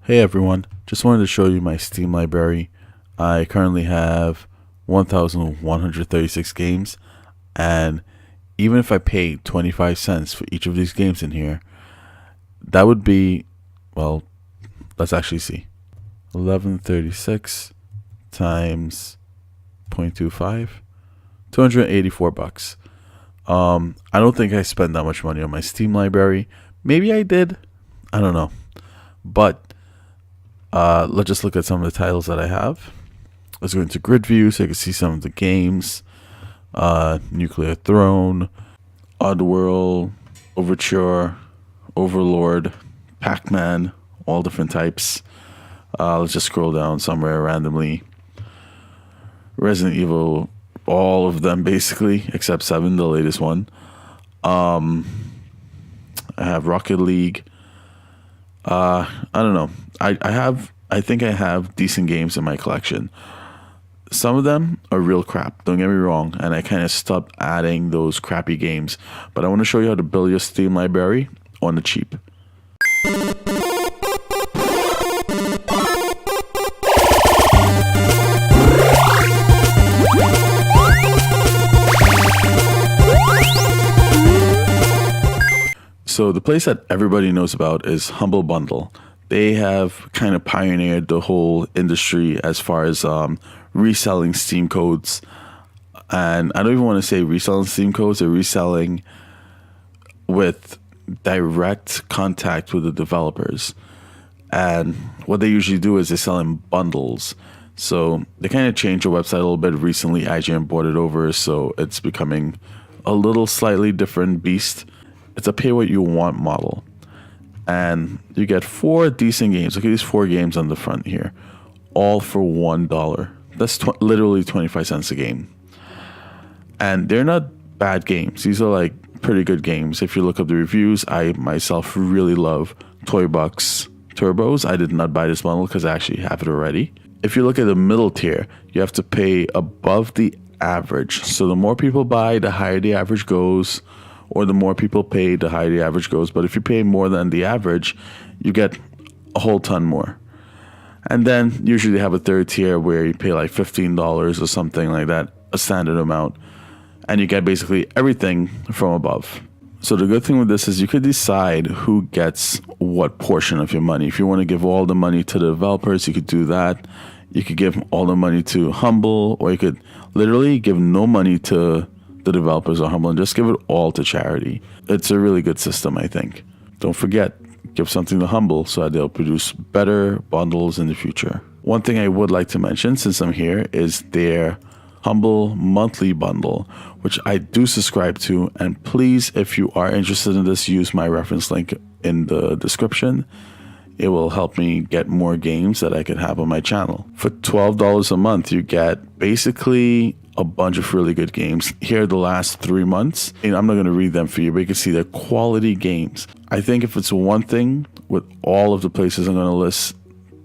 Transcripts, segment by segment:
Hey everyone, just wanted to show you my Steam library. I currently have 1,136 games, and even if I paid 25 cents for each of these games in here, that would be, well, let's actually see. 1136 times 0.25, 284 bucks. I don't think I spent that much money on my Steam library. Maybe I did. I don't know. But let's just look at some of the titles that I have. Let's go into grid view so you can see some of the games. Nuclear Throne, Oddworld, Overture, Overlord, Pac-Man, all different types. Let's just scroll down somewhere randomly. Resident Evil, all of them basically, except 7, the latest one. I have Rocket League. I don't know. I think I have decent games in my collection. Some of them are real crap, don't get me wrong, and I kind of stopped adding those crappy games. But I want to show you how to build your Steam library on the cheap. So the place that everybody knows about is Humble Bundle. They have kind of pioneered the whole industry as far as reselling Steam codes. And I don't even want to say reselling Steam codes, they're reselling with direct contact with the developers. And what they usually do is they sell in bundles. So they kind of changed the website a little bit recently. IGN brought it over, so it's becoming a little slightly different beast. It's a pay what you want model. And you get 4 decent games. Look at these 4 games on the front here. All for $1. That's literally 25 cents a game. And they're not bad games. These are like pretty good games. If you look up the reviews, I myself really love Toy Box Turbos. I did not buy this bundle because I actually have it already. If you look at the middle tier, you have to pay above the average. So the more people buy, the higher the average goes. Or the more people pay, the higher the average goes. But if you pay more than the average, you get a whole ton more. And then usually they have a third tier where you pay like $15 or something like that, a standard amount. And you get basically everything from above. So the good thing with this is you could decide who gets what portion of your money. If you want to give all the money to the developers, you could do that. You could give all the money to Humble, or you could literally give no money to the developers are Humble and just give it all to charity. It's a really good system, I think. Don't forget, give something to Humble so that they'll produce better bundles in the future. One thing I would like to mention since I'm here is their Humble monthly bundle, which I do subscribe to. And please, if you are interested in this, use my reference link in the description. It will help me get more games that I could have on my channel. For $12 a month, you get basically a bunch of really good games. Here are the last 3 months. And I'm not going to read them for you, but you can see they're quality games. I think if it's one thing with all of the places I'm going to list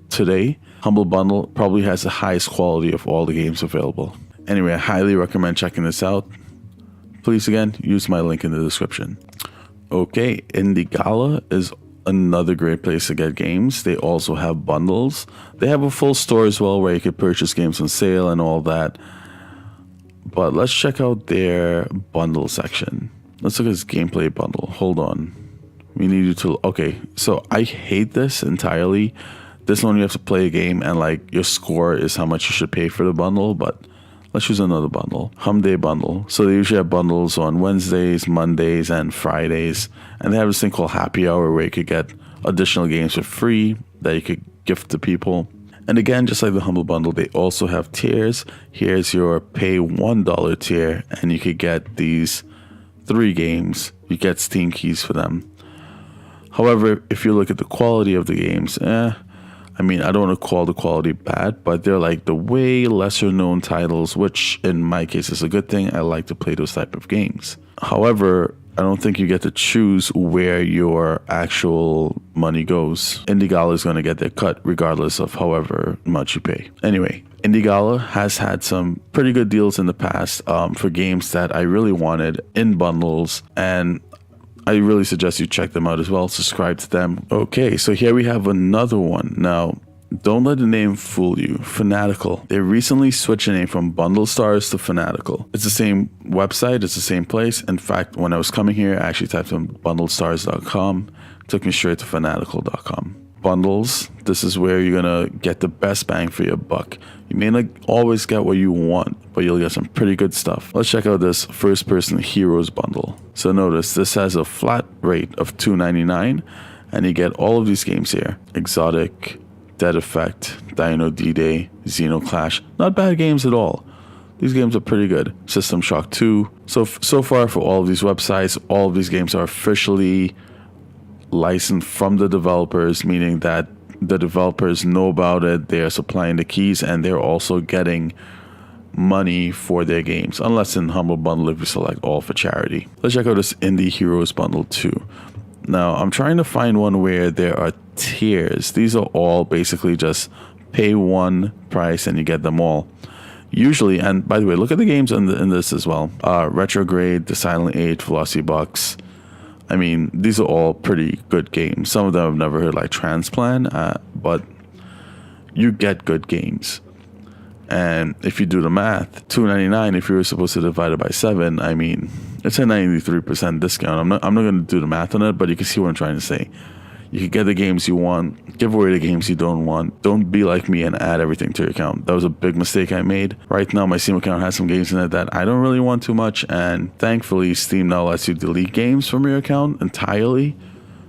today, Humble Bundle probably has the highest quality of all the games available. Anyway, I highly recommend checking this out. Please, again, use my link in the description. Okay, Indie Gala is another great place to get games. They also have bundles. They have a full store as well where you can purchase games on sale and all that. But let's check out their bundle section. Let's look at this gameplay bundle. Hold on. We need you to... Okay, so I hate this entirely. This one you have to play a game and like your score is how much you should pay for the bundle. But let's choose another bundle. Hum Day Bundle. So they usually have bundles on Wednesdays, Mondays, and Fridays. And they have this thing called Happy Hour where you could get additional games for free that you could gift to people. And again, just like the Humble Bundle, they also have tiers. Here's your pay $1 tier, and you could get these 3 games. You get Steam keys for them. However, if you look at the quality of the games, I mean, I don't want to call the quality bad, but they're like the way lesser known titles, which in my case is a good thing. I like to play those type of games. However, I don't think you get to choose where your actual money goes. Indie Gala is going to get their cut regardless of however much you pay. Anyway, Indie Gala has had some pretty good deals in the past for games that I really wanted in bundles. And I really suggest you check them out as well. Subscribe to them. Okay, so here we have another one. Now, don't let the name fool you. Fanatical. They recently switched the name from Bundle Stars to Fanatical. It's the same website. It's the same place. In fact, when I was coming here, I actually typed in bundlestars.com. Took me straight to fanatical.com. Bundles. This is where you're going to get the best bang for your buck. You may not always get what you want, but you'll get some pretty good stuff. Let's check out this first-person Heroes bundle. So notice this has a flat rate of $2.99, and you get all of these games here. Exotic, Dead Effect, Dino D-Day, Xenoclash. Not bad games at all. These games are pretty good. System Shock 2. So far for all of these websites, all of these games are officially licensed from the developers, meaning that the developers know about it, they are supplying the keys, and they're also getting money for their games, unless in Humble Bundle if you select all for charity. Let's check out this Indie Heroes Bundle 2. Now, I'm trying to find one where there are tiers. These are all basically just pay one price and you get them all. Usually, and by the way, look at the games in this as well. Retrograde, The Silent Age, Velocity Box. I mean, these are all pretty good games. Some of them I've never heard, like Transplant, but you get good games. And if you do the math, $2.99, if you were supposed to divide it by 7, I mean, it's a 93% discount. I'm not going to do the math on it, but you can see what I'm trying to say. You can get the games you want, give away the games you don't want. Don't be like me and add everything to your account. That was a big mistake I made. Right now, my Steam account has some games in it that I don't really want too much, and thankfully, Steam now lets you delete games from your account entirely,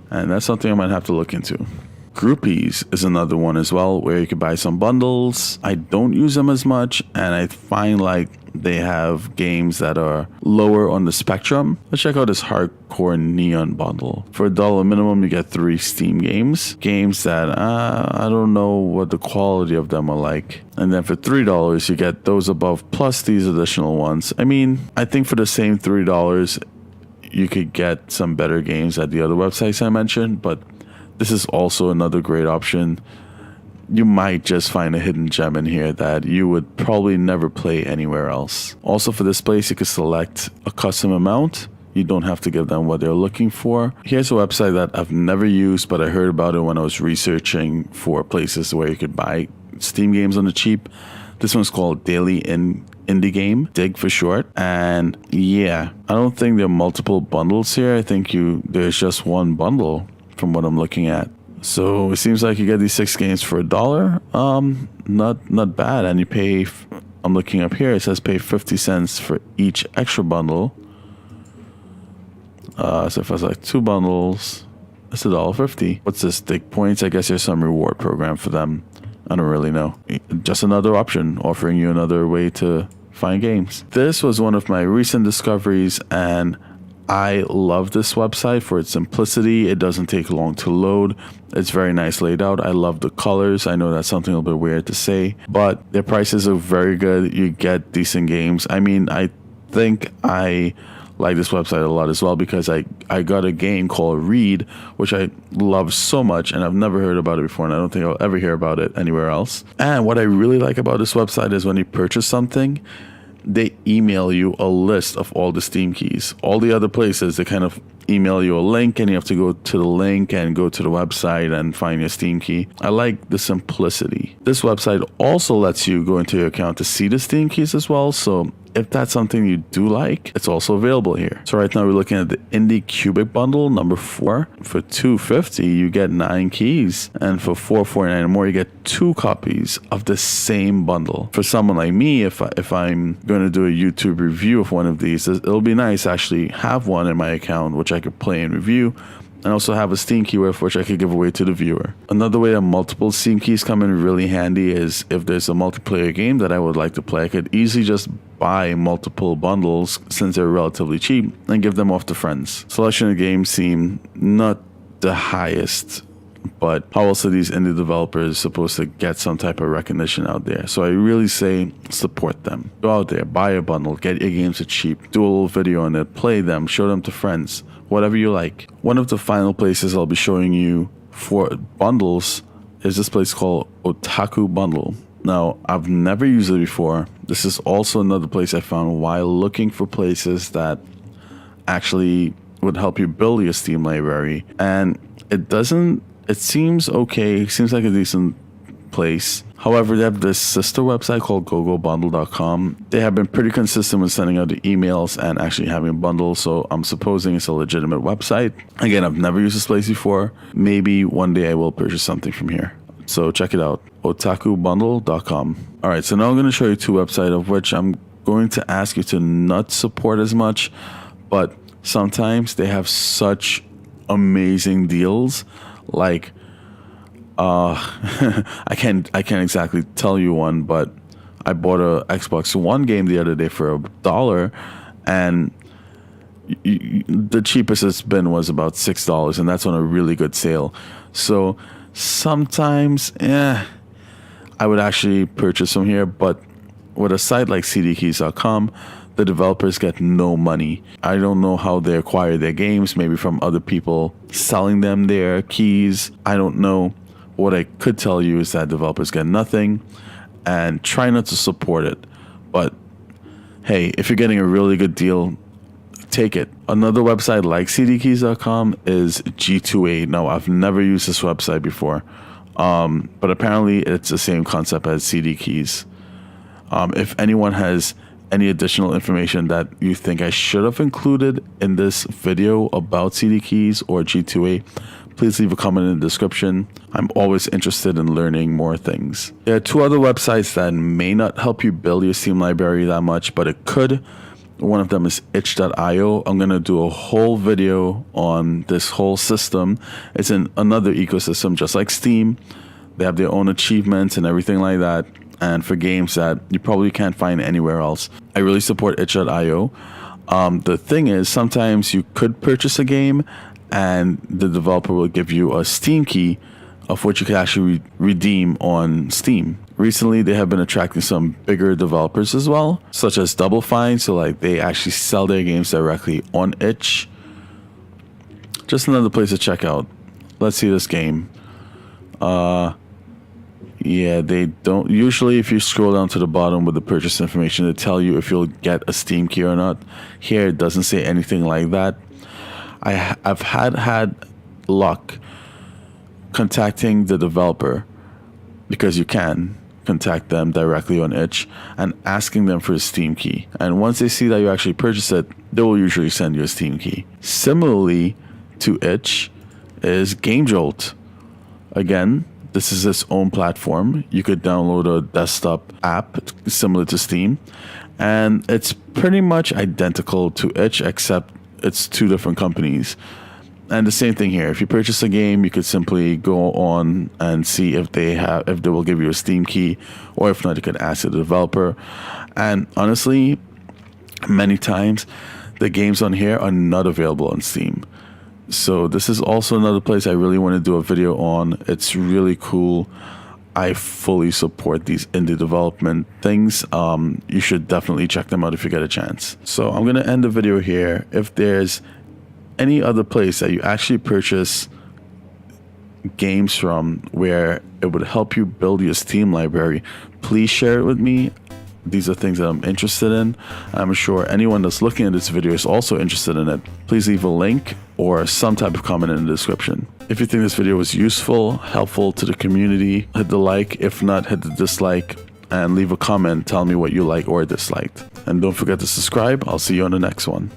and that's something I might have to look into. Groupees is another one as well, where you can buy some bundles. I don't use them as much, and I find like they have games that are lower on the spectrum. Let's check out this Hardcore Neon bundle. For $1 minimum, you get 3 Steam games. Games that I don't know what the quality of them are like. And then for $3, you get those above plus these additional ones. I mean, I think for the same $3, you could get some better games at the other websites I mentioned, but this is also another great option. You might just find a hidden gem in here that you would probably never play anywhere else. Also for this place, you can select a custom amount. You don't have to give them what they're looking for. Here's a website that I've never used, but I heard about it when I was researching for places where you could buy Steam games on the cheap. This one's called Daily Indie Game, DIG for short. And yeah, I don't think there are multiple bundles here. I think there's just one bundle from what I'm looking at. So it seems like you get these 6 games for $1. Not bad. And you pay, I'm looking up here, it says pay 50 cents for each extra bundle. So if I was like 2 bundles, it's $1.50. What's this? Dig points? I guess there's some reward program for them. I don't really know. Just another option, offering you another way to find games. This was one of my recent discoveries, and I love this website for its simplicity. It doesn't take long to load. It's very nice laid out. I love the colors. I know that's something a little bit weird to say, but their prices are very good. You get decent games. I mean, I think I like this website a lot as well because I got a game called Read, which I love so much, and I've never heard about it before, and I don't think I'll ever hear about it anywhere else. And what I really like about this website is when you purchase something, they email you a list of all the Steam keys. All the other places, they kind of email you a link and you have to go to the link and go to the website and find your Steam key. I like the simplicity. This website also lets you go into your account to see the Steam keys as well. So if that's something you do like, it's also available here. So right now we're looking at the Indie Cubic bundle number 4. For $2.50, you get 9 keys, and for $4.49 or more, you get 2 copies of the same bundle. For someone like me, if I'm going to do a YouTube review of one of these, it'll be nice to actually have one in my account, which I could play and review, and also have a Steam key with which I could give away to the viewer. Another way that multiple Steam keys come in really handy is if there's a multiplayer game that I would like to play, I could easily just buy multiple bundles since they're relatively cheap and give them off to friends. Selection of games seem not the highest, but how else are these indie developers supposed to get some type of recognition out there? So I really say support them. Go out there, buy a bundle, get your games for cheap, do a little video on it, play them, show them to friends, whatever you like. One of the final places I'll be showing you for bundles is this place called Otaku Bundle. Now, I've never used it before. This is also another place I found while looking for places that actually would help you build your Steam library. And it seems okay, seems like a decent place. However, they have this sister website called gogobundle.com. They have been pretty consistent with sending out the emails and actually having bundles, so I'm supposing it's a legitimate website. Again, I've never used this place before. Maybe one day I will purchase something from here. So check it out, otakubundle.com. All right, so now I'm going to show you two websites, of which I'm going to ask you to not support as much, but sometimes they have such amazing deals. Like, I can't exactly tell you one, but I bought a Xbox One game the other day for $1, and the cheapest it's been was about $6, and that's on a really good sale. So sometimes, I would actually purchase from here, but with a site like cdkeys.com, the developers get no money. I don't know how they acquire their games, maybe from other people selling them their keys. I don't know. What I could tell you is that developers get nothing, and try not to support it. But hey, if you're getting a really good deal, take it. Another website like cdkeys.com is G2A. Now, I've never used this website before, but apparently it's the same concept as CD Keys. If anyone has any additional information that you think I should have included in this video about CD Keys or G2A, please leave a comment in the description. I'm always interested in learning more things. There are two other websites that may not help you build your Steam library that much, but it could. One of them is itch.io. I'm going to do a whole video on this whole system. It's in another ecosystem just like Steam. They have their own achievements and everything like that, and for games that you probably can't find anywhere else. I really support itch.io. The thing is, sometimes you could purchase a game and the developer will give you a Steam key of which you can actually redeem on Steam. Recently, they have been attracting some bigger developers as well, such as Double Fine. So like they actually sell their games directly on itch. Just another place to check out. Let's see this game. Yeah, they don't. Usually, if you scroll down to the bottom with the purchase information, they tell you if you'll get a Steam key or not. Here, it doesn't say anything like that. I've had luck contacting the developer, because you can contact them directly on itch, and asking them for a Steam key. And once they see that you actually purchase it, they will usually send you a Steam key. Similarly to itch is Game Jolt. Again, this is its own platform. You could download a desktop app similar to Steam, and it's pretty much identical to itch, except it's two different companies. And the same thing here. If you purchase a game, you could simply go on and see if they will give you a Steam key, or if not, you could ask the developer. And honestly, many times the games on here are not available on Steam. So this is also another place I really want to do a video on. It's really cool. I fully support these indie development things. You should definitely check them out if you get a chance. So I'm going to end the video here. If there's any other place that you actually purchase games from where it would help you build your Steam library, please share it with me. These are things that I'm interested in. I'm sure anyone that's looking at this video is also interested in it. Please leave a link or some type of comment in the description. If you think this video was useful, helpful to the community, hit the like. If not, hit the dislike and leave a comment telling me what you like or disliked. And don't forget to subscribe. I'll see you on the next one.